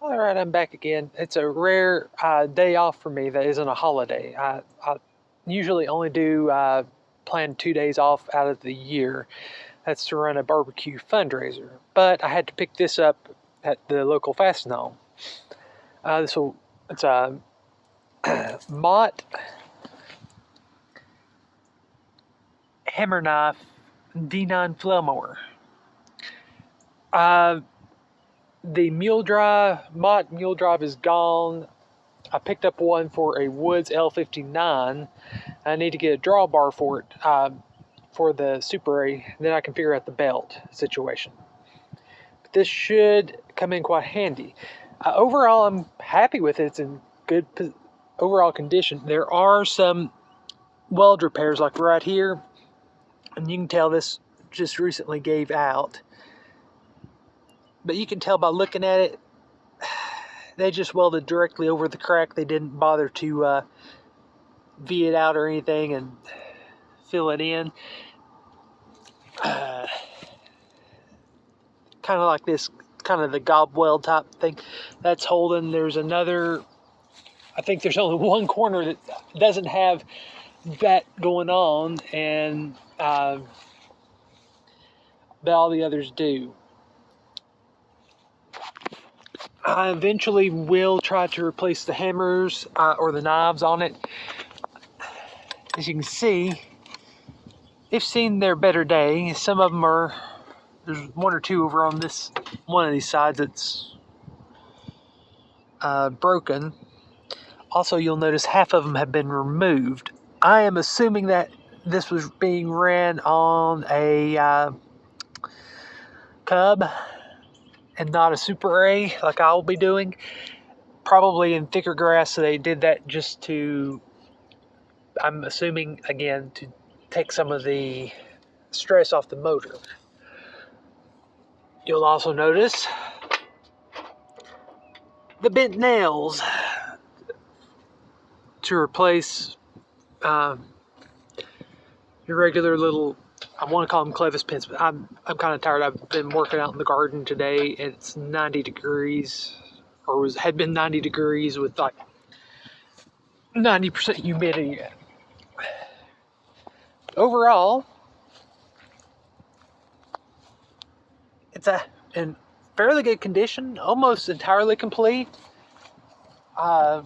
All right, I'm back again. It's a rare day off for me that isn't a holiday. I usually only do plan 2 days off out of the year. That's to run a barbecue fundraiser. But I had to pick this up at the local Fastenal. It's a Mott Hammer Knife D9 Flail Mower. The Mott mule drive is gone. I picked up one for a Woods L59. I need to get a drawbar for it for the Super A. Then I can figure out the belt situation. But this should come in quite handy. Overall, I'm happy with it. It's in good overall condition. There are some weld repairs like right here. And you can tell this just recently gave out. But you can tell by looking at it, they just welded directly over the crack. They didn't bother to V it out or anything and fill it in. Kind of like this, kind of the gob weld type thing. That's holding. There's another, I think there's only one corner that doesn't have that going on, and but all the others do. I eventually will try to replace the hammers or the knives on it. As you can see, they've seen their better day. Some of them are, there's one or two over on this one of these sides that's broken. Also, you'll notice half of them have been removed. I am assuming that this was being ran on a Cub and not a Super A like I'll be doing. Probably in thicker grass, so they did that just to, I'm assuming, again, to take some of the stress off the motor. You'll also notice the bent nails to replace your regular little, I want to call them clevis pins, but I'm kind of tired. I've been working out in the garden today. It's 90 degrees, or had been 90 degrees with like 90% humidity. Overall, it's in fairly good condition, almost entirely complete. Now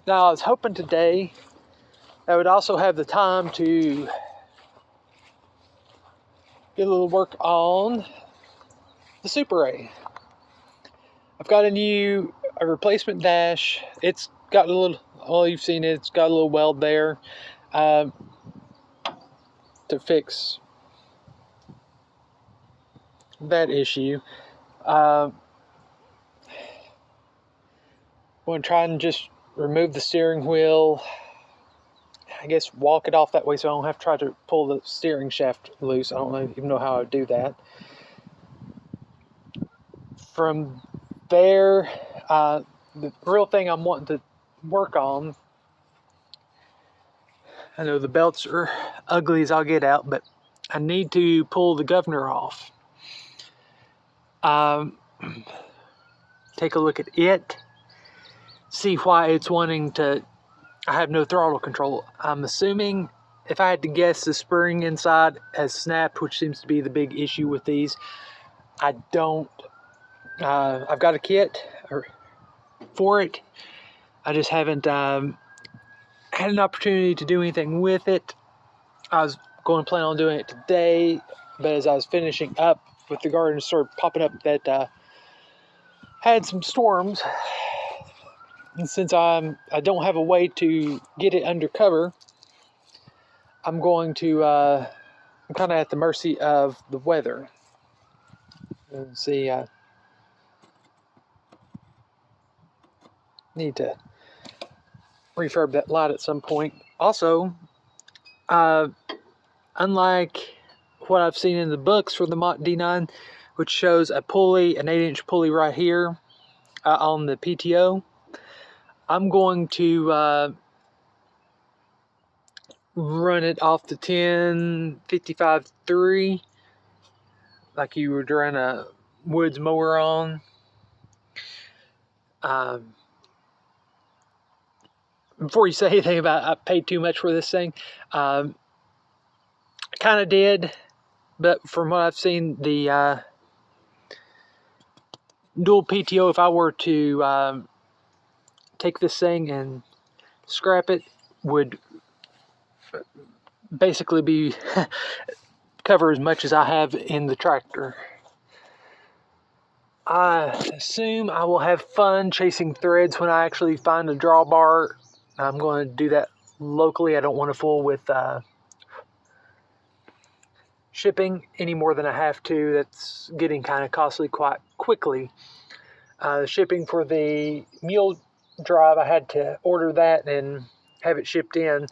I was hoping today I would also have the time to get a little work on the Super A. I've got a replacement dash. It's got a little, well, you've seen it, it's got a little weld there to fix that issue. I'm going to try and just remove the steering wheel. I guess walk it off that way so I don't have to try to pull the steering shaft loose. I don't even know how I would do that. From there, the real thing I'm wanting to work on, I know the belts are ugly as I'll get out, but I need to pull the governor off. Take a look at it, see why it's wanting to, I have no throttle control. I'm assuming, if I had to guess, the spring inside has snapped, which seems to be the big issue with these. I don't, I've got a kit for it. I just haven't had an opportunity to do anything with it. I was going to plan on doing it today, but as I was finishing up with the garden, started popping up that had some storms. And since I don't have a way to get it under cover, I'm going to, I'm kind of at the mercy of the weather. Let's see, need to refurb that light at some point. Also, unlike what I've seen in the books for the Mott D9, which shows a pulley, an 8-inch pulley right here on the PTO, I'm going to run it off the 1055-3 like you would run a Woods mower on. Before you say anything about I paid too much for this thing, kind of did, but from what I've seen, the dual PTO, if I were to take this thing and scrap it, would basically be cover as much as I have in the tractor. I assume I will have fun chasing threads when I actually find a drawbar. I'm going to do that locally. I don't want to fool with shipping any more than I have to. That's getting kind of costly quite quickly. Shipping for the mule drive, I had to order that and have it shipped in,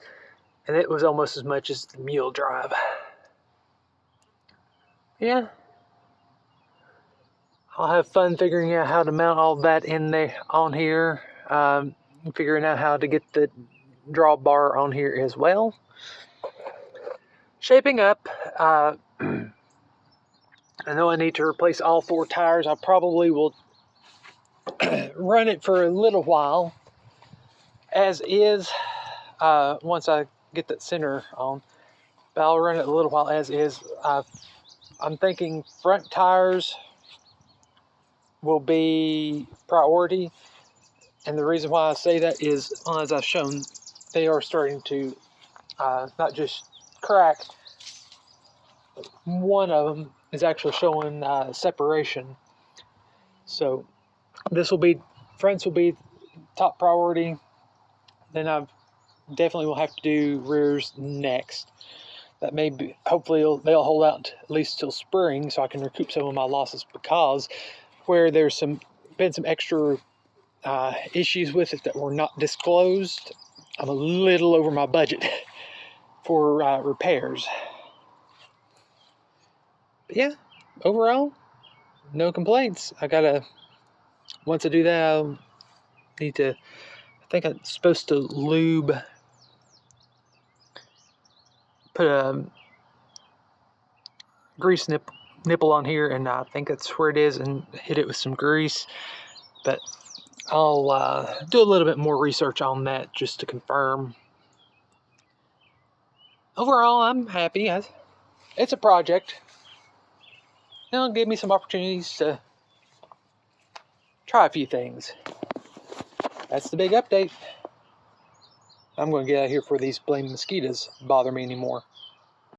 and it was almost as much as the mule drive. Yeah, I'll have fun figuring out how to mount all that in there on here, figuring out how to get the drawbar on here as well. Shaping up. I know I need to replace all 4 tires. I probably will run it for a little while as is, once I get that center on. But I'll run it a little while as is. I'm thinking front tires will be priority, and the reason why I say that is, as I've shown, they are starting to not just crack. One of them is actually showing separation. So this will be, fronts will be top priority. Then I definitely will have to do rears next. That may be, hopefully they'll hold out at least till spring so I can recoup some of my losses, because where there's been some extra issues with it that were not disclosed, I'm a little over my budget for repairs. But yeah, overall, no complaints. Once I do that, I'll need to, I think I'm supposed to lube, put a grease nipple on here, and I think that's where it is, and hit it with some grease. But I'll do a little bit more research on that just to confirm. Overall, I'm happy. It's a project. It'll give me some opportunities to try a few things. That's the big update. I'm going to get out of here before these blame mosquitoes bother me anymore.